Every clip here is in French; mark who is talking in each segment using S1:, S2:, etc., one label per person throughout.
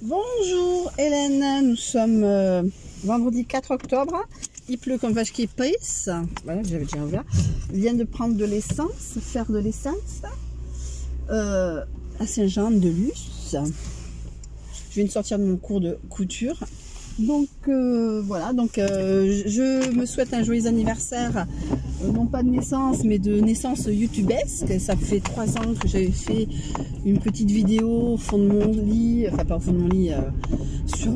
S1: Bonjour Hélène, nous sommes vendredi 4 octobre, il pleut comme vache qui pisse, voilà, j'avais déjà ouvert. Je viens de prendre de l'essence, faire de l'essence à Saint-Jean-de-Luz. Je viens de sortir de mon cours de couture. Donc voilà, donc je me souhaite un joyeux anniversaire, non pas de naissance, mais de naissance youtubesque. Ça fait 3 ans que j'avais fait une petite vidéo au fond de mon lit, enfin pas au fond de mon lit, sur,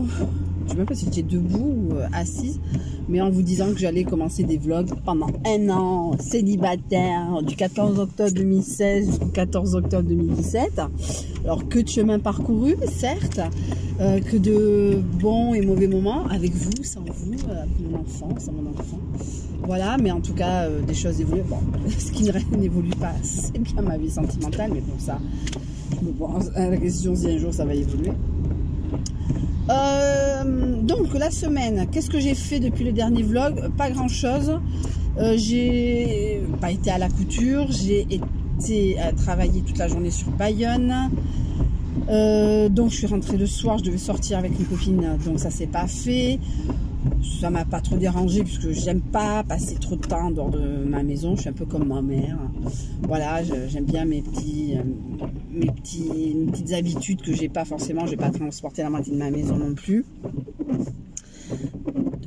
S1: je sais même pas si j'étais debout ou assise, mais en vous disant que j'allais commencer des vlogs pendant 1 an, célibataire, du 14 octobre 2016 jusqu'au 14 octobre 2017. Alors que de chemin parcouru, certes, que de bons et mauvais moments, avec vous, sans vous, mon enfant, sans mon enfant. Voilà, mais en tout cas, des choses évoluent. Bon, ce qui n'évolue pas, c'est bien ma vie sentimentale, mais bon, ça, je me pose la question si un jour ça va évoluer. Donc, la semaine, qu'est-ce que j'ai fait depuis le dernier vlog? Pas grand-chose. J'ai pas été à la couture, j'ai été travailler toute la journée sur Bayonne. Donc je suis rentrée le soir, je devais sortir avec une copine, donc ça s'est pas fait. Ça m'a pas trop dérangé puisque j'aime pas passer trop de temps dehors de ma maison. Je suis un peu comme ma mère. Voilà, j'aime bien mes petites habitudes que j'ai pas forcément. Je vais pas transporter la moitié de ma maison non plus.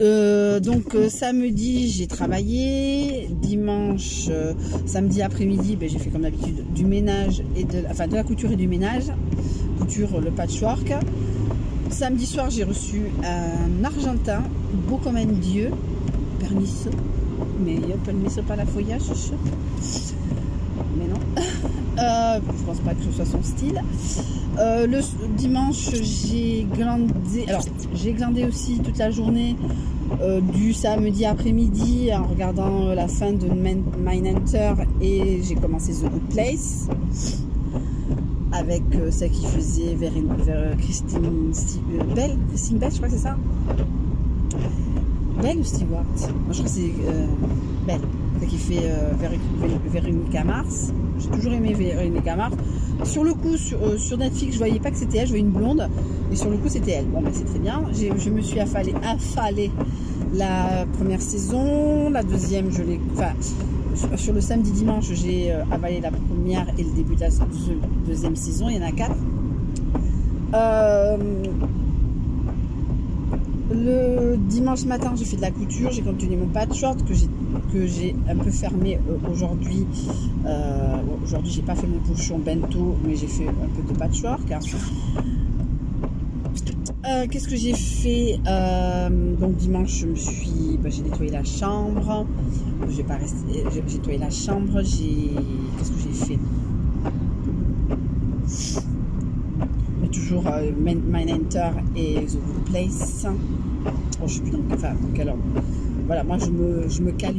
S1: Donc samedi j'ai travaillé, dimanche, samedi après-midi, ben, j'ai fait comme d'habitude du ménage et de la couture et du ménage, couture le patchwork. Samedi soir j'ai reçu un Argentin, beau comme un dieu, permiso, mais il y a permiso para la follage, mais non, je pense pas que ce soit son style. Le dimanche j'ai glandé, alors j'ai glandé aussi toute la journée du samedi après-midi en regardant la fin de Mindhunter et j'ai commencé The Good Place avec celle qui faisait vers Christine Bell, je crois que c'est ça. Belle ou Stewart? Moi je crois que c'est Belle, celle qui fait Véronica Mars. J'ai toujours aimé Véronica Mars. Sur le coup, sur Netflix, je voyais pas que c'était elle, je voyais une blonde, et sur le coup c'était elle. Bon ben c'est très bien. Je me suis affalée la première saison, la deuxième je l'ai, enfin sur le samedi dimanche j'ai avalé la première et le début de la deuxième saison. Il y en a 4. Le dimanche matin j'ai fait de la couture, j'ai continué mon patchwork que j'ai un peu fermé aujourd'hui. Aujourd'hui j'ai pas fait mon pochon bento, mais j'ai fait un peu de patchwork. Qu'est-ce que j'ai fait? Donc dimanche j'ai nettoyé la chambre. J'ai nettoyé la chambre. Qu'est-ce que j'ai fait? J'ai toujours Mindhunter et The Good Place. Oh, je sais plus dans quelle ordre. Voilà, moi je me cale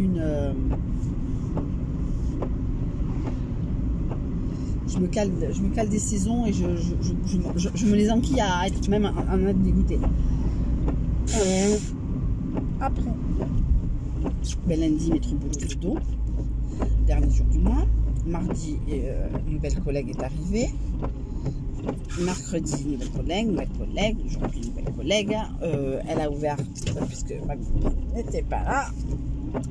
S1: je me cale des saisons et je me les enquille à être même en être dégoûté. Après, ben lundi, métro boulot dodo, dernier jour du mois. Mardi, une nouvelle collègue est arrivée. Mercredi, nouvelle collègue. Aujourd'hui, nouvelle collègue. Elle a ouvert puisque ma copine n'était pas là.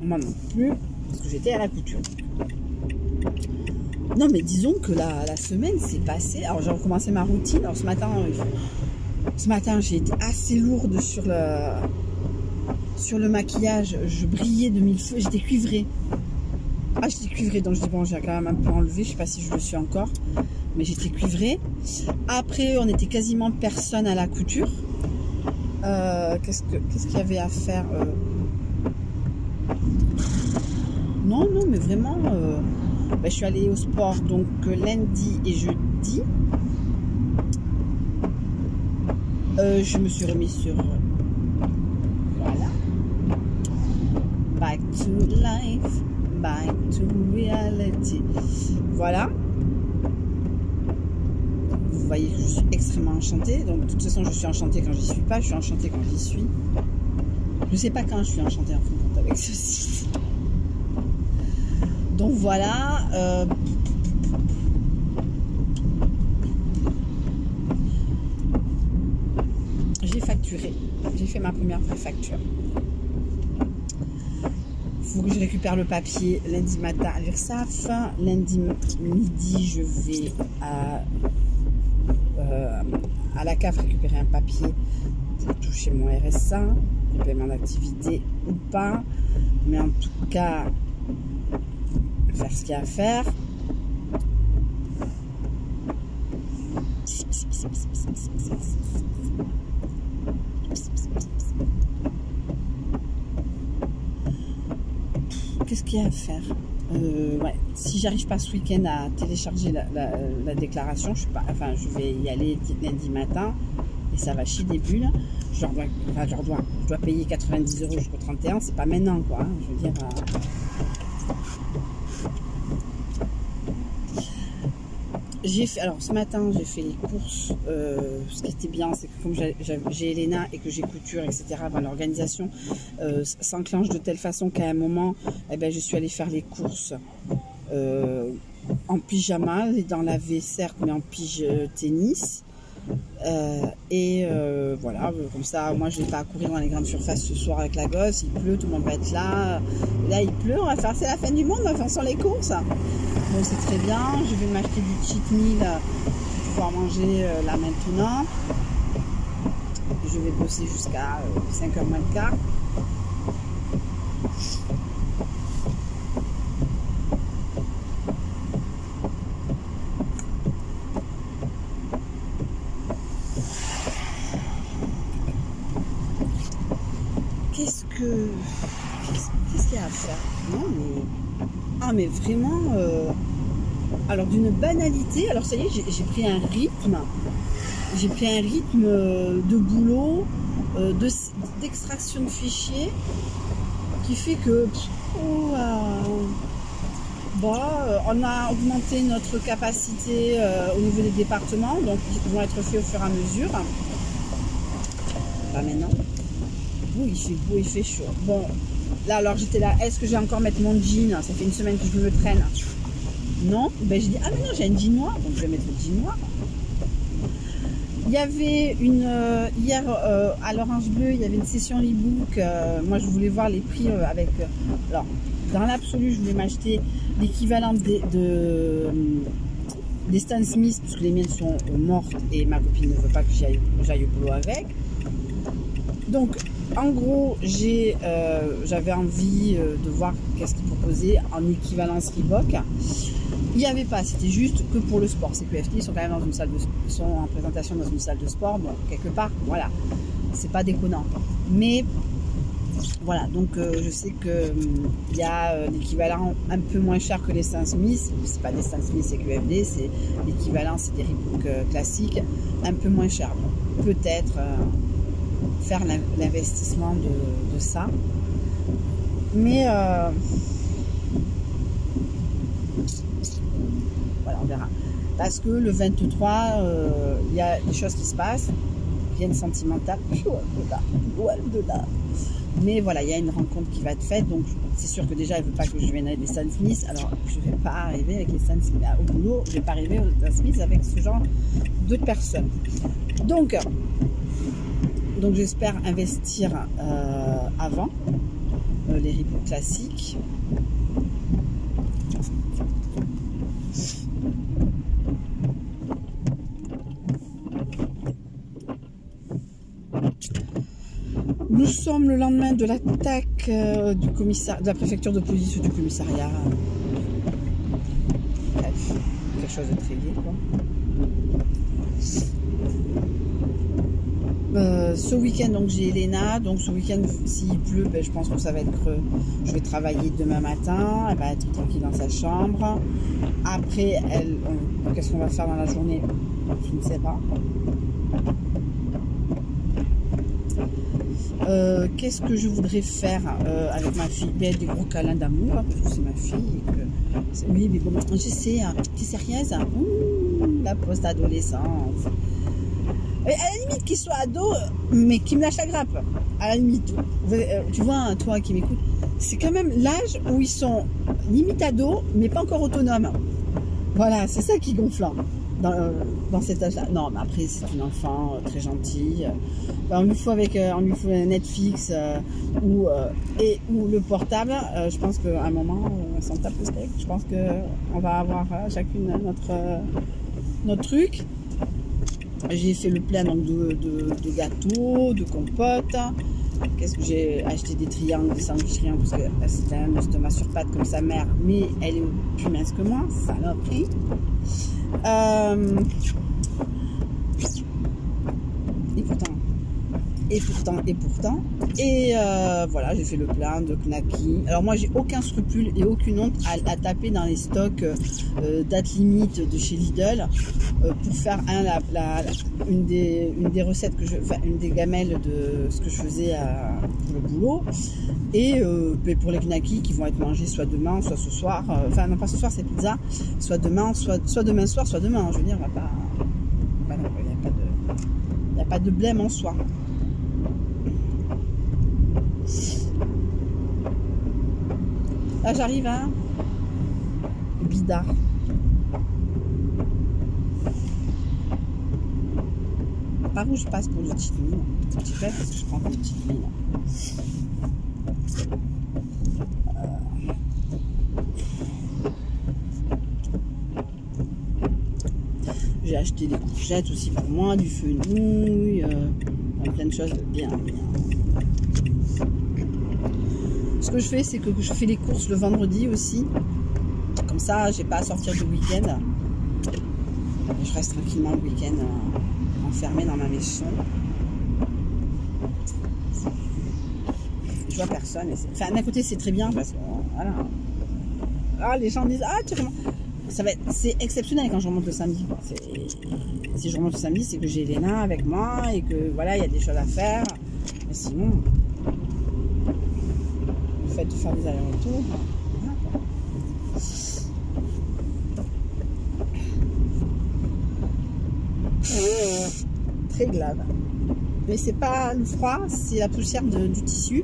S1: Moi non plus, parce que j'étais à la couture. Non, mais disons que la semaine s'est passée. Alors, j'ai recommencé ma routine. Alors, ce matin, j'ai été assez lourde sur le maquillage. Je brillais de 1000 feux. J'étais cuivrée. Ah, j'étais cuivrée. Donc, je dis, bon, j'ai quand même un peu enlevé. Je sais pas si je le suis encore. Mais j'étais cuivrée. Après, on était quasiment personne à la couture. Qu'est-ce qu'il y avait à faire? Non, mais vraiment... ben, je suis allée au sport donc lundi et jeudi. Je me suis remis sur voilà, back to life, back to reality. Voilà. Vous voyez que je suis extrêmement enchantée. Donc de toute façon je suis enchantée quand j'y suis pas. Je suis enchantée quand j'y suis. Je sais pas quand je suis enchantée en fin de compte avec ceci. Donc voilà, facturé. J'ai fait ma première préfacture. Il faut que je récupère le papier lundi matin à l'URSSAF. Lundi midi, je vais à la CAF récupérer un papier pour toucher mon RSA, le paiement d'activité ou pas. Mais en tout cas, faire ce qu'il y a à faire. Qu'est-ce qu'il y a à faire? Ouais. Si j'arrive pas ce week-end à télécharger la déclaration, je vais y aller lundi matin et ça va chier des bulles. Je dois payer 90 € jusqu'au 31, c'est pas maintenant quoi. Hein, je veux dire. Alors ce matin j'ai fait les courses. Ce qui était bien, c'est que comme j'ai Elena et que j'ai couture, etc. L'organisation s'enclenche de telle façon qu'à un moment, eh ben, je suis allée faire les courses en pyjama, les dents lavées certes, mais en pige tennis. Voilà, comme ça, moi je vais pas courir dans les grandes surfaces ce soir avec la gosse. Il pleut, tout le monde va être là. Là il pleut, on va faire, c'est la fin du monde, on va faire sans les courses. Bon, c'est très bien. Je vais m'acheter du cheat meal pour pouvoir manger là maintenant. Je vais bosser jusqu'à 5h moins le quart. Qu'est-ce qu'il y a à faire? Non mais... Ah mais vraiment... Alors d'une banalité, alors ça y est, j'ai pris un rythme. J'ai pris un rythme de boulot, d'extraction de fichiers, qui fait que... on a augmenté notre capacité au niveau des départements, donc ils vont être faits au fur et à mesure. Pas maintenant. Il fait beau, il fait chaud. Bon, là alors j'étais là, est-ce que je vais encore mettre mon jean? Ça fait une semaine que je me traîne. Non, ben je dis, ah mais non, j'ai un jean noir, donc je vais mettre le jean noir. Il y avait hier à l'Orange Bleu, il y avait une session e-book. Moi je voulais voir les prix avec... alors, dans l'absolu, je voulais m'acheter l'équivalent des Stan Smith, parce que les miennes sont mortes et ma copine ne veut pas que j'aille au boulot avec. Donc, en gros, j'avais envie de voir qu'est-ce qu'ils proposaient en équivalence Reebok. Il n'y avait pas, c'était juste que pour le sport. CQFT, ils sont quand même dans une salle ils sont en présentation dans une salle de sport. Bon, quelque part, voilà, c'est pas déconnant. Mais voilà, donc je sais que il y a l'équivalent un peu moins cher que les Stan Smith. C'est pas des Stan Smith CQFD, c'est l'équivalent, c'est des Reebok classiques, un peu moins cher. Bon, peut-être faire l'investissement de ça, mais voilà, on verra, parce que le 23 il y a des choses qui se passent, rien de sentimental, loin de là, mais voilà, il y a une rencontre qui va être faite, donc c'est sûr que déjà elle veut pas que je vienne avec les Stan Smith. Alors je vais pas arriver avec les Stan Smith au boulot, je vais pas arriver aux Stan Smith avec ce genre de personnes. Donc j'espère investir avant les Reebok classiques. Nous sommes le lendemain de l'attaque de la préfecture de police ou du commissariat. Bref, quelque chose de très lié, quoi. Ce week-end, donc j'ai Elena. Donc ce week-end, s'il pleut, ben, je pense que ça va être creux. Je vais travailler demain matin. Elle va être tranquille dans sa chambre. Après, qu'est-ce qu'on va faire dans la journée? Je ne sais pas. Qu'est-ce que je voudrais faire avec ma fille? Ben, des gros câlins d'amour, parce que c'est ma fille. Oui, mais bon, je sais, t'es sérieuse? Ouh, la post-adolescence. À la limite qu'il soit ado, mais qu'il me lâche la grappe. À la limite, tu vois, toi qui m'écoutes, c'est quand même l'âge où ils sont limite ados, mais pas encore autonomes. Voilà, c'est ça qui est gonflant. dans cet âge-là. Non, mais après, c'est une enfant très gentille. On lui faut Netflix ou le portable. Je pense qu'à un moment, on s'en tape le steak. Je pense qu'on va avoir chacune notre truc. J'ai fait le plein donc, de gâteaux, de compotes. Qu'est-ce que j'ai acheté? Des triangles, des sandwicheries, parce que c'est un estomac sur pattes comme sa mère, mais elle est plus mince que moi, saloperie. Et pourtant. Et voilà, j'ai fait le plein de knackis. Alors moi, j'ai aucun scrupule et aucune honte à taper dans les stocks date limite de chez Lidl pour faire une des recettes une des gamelles de ce que je faisais pour le boulot. Et pour les knackis qui vont être mangés soit demain, soit ce soir. Enfin, non, pas ce soir, c'est pizza. Soit demain, soit demain soir, soit demain. Je veux dire, il n'y a pas de blême en soi. Là j'arrive à Bidart. Par où je passe pour le petite mine? Je sais pas parce que je prends une petite mine. J'ai acheté des courgettes aussi pour moi, du fenouil, plein de choses bien. Ce que je fais, c'est que je fais les courses le vendredi aussi. Comme ça, j'ai pas à sortir du week-end. Je reste tranquillement le week-end enfermée dans ma maison. Je vois personne. Enfin, d'un côté, c'est très bien parce que voilà. Ah, les gens disent ah, tu vraiment. C'est exceptionnel quand je remonte le samedi. Si je remonte le samedi, c'est que j'ai Léna avec moi et que voilà, il y a des choses à faire. Mais sinon, le fait de faire des allers-retours, voilà. Très glave. Mais c'est pas le froid, c'est la poussière du tissu.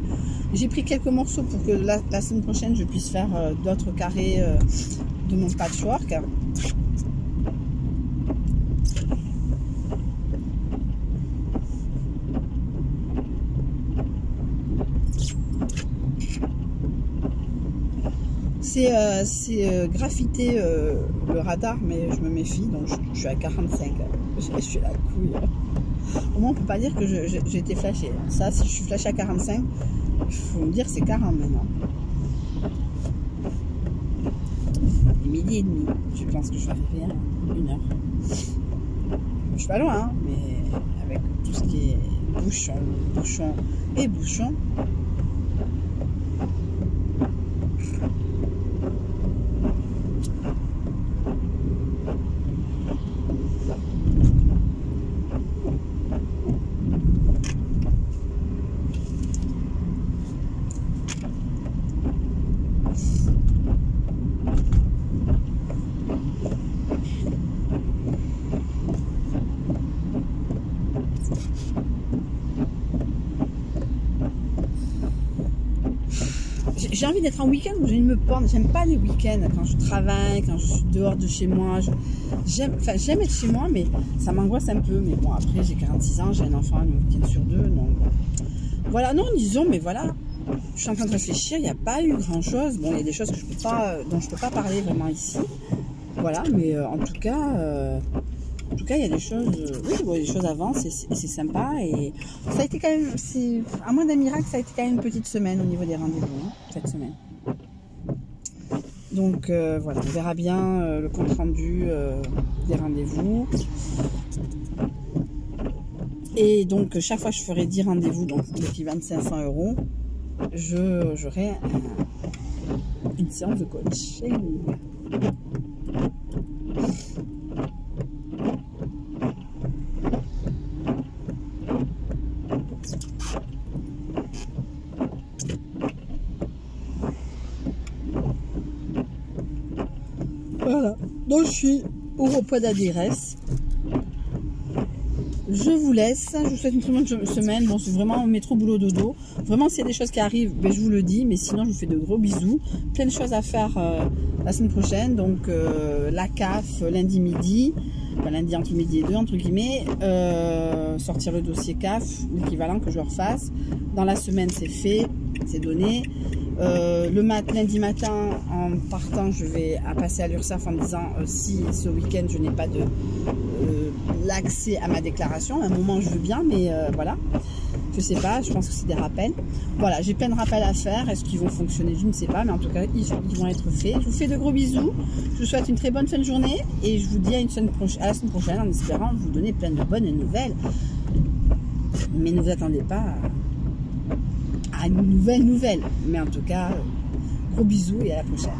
S1: J'ai pris quelques morceaux pour que la semaine prochaine je puisse faire d'autres carrés de mon patchwork. C'est graffité le radar, mais je me méfie, donc je suis à 45. Je suis la couille. Au moins, on peut pas dire que j'ai été flashée. Ça, si je suis flashée à 45, il faut me dire c'est 40 maintenant. Midi et demi. Je pense que je vais arriver à 1 heure. Je suis pas loin, hein, mais avec tout ce qui est bouchon et bouchon. J'ai envie d'être en week-end où j'ai envie de me pendre. J'aime pas les week-ends quand je travaille, quand je suis dehors de chez moi. J'aime être chez moi, mais ça m'angoisse un peu. Mais bon, après, j'ai 46 ans, j'ai un enfant un week-end sur 2. Donc voilà, non, disons, mais voilà. Je suis en train de réfléchir, il n'y a pas eu grand-chose. Bon, il y a des choses que dont je peux pas parler vraiment ici. Voilà, mais en tout cas, il y a des choses, oui, les choses avancent et c'est sympa. Et ça a été quand même, à moins d'un miracle, ça a été quand même une petite semaine au niveau des rendez-vous, hein, cette semaine. Donc voilà, on verra bien le compte rendu des rendez-vous. Et donc chaque fois que je ferai 10 rendez-vous, donc l'équivalent de 500 €, j'aurai une séance de coaching. Voilà, donc je suis au repas d'adresse. Je vous laisse, je vous souhaite une très bonne semaine. Bon, c'est vraiment métro boulot dodo. Vraiment, s'il y a des choses qui arrivent, ben, je vous le dis. Mais sinon, je vous fais de gros bisous. Plein de choses à faire la semaine prochaine. Donc, la CAF lundi midi. enfin, lundi entre midi et 2 entre guillemets, sortir le dossier CAF, l'équivalent que je refasse. Dans la semaine c'est fait, c'est donné. Lundi matin en partant je vais passer à l'URSSAF en me disant si ce week-end je n'ai pas de l'accès à ma déclaration, à un moment je veux bien, mais voilà, je sais pas, je pense que c'est des rappels. Voilà, j'ai plein de rappels à faire. Est-ce qu'ils vont fonctionner? Je ne sais pas, mais en tout cas ils vont être faits. Je vous fais de gros bisous, je vous souhaite une très bonne fin de journée et je vous dis à la semaine prochaine en espérant vous donner plein de bonnes nouvelles, mais ne vous attendez pas à une nouvelle, mais en tout cas gros bisous et à la prochaine.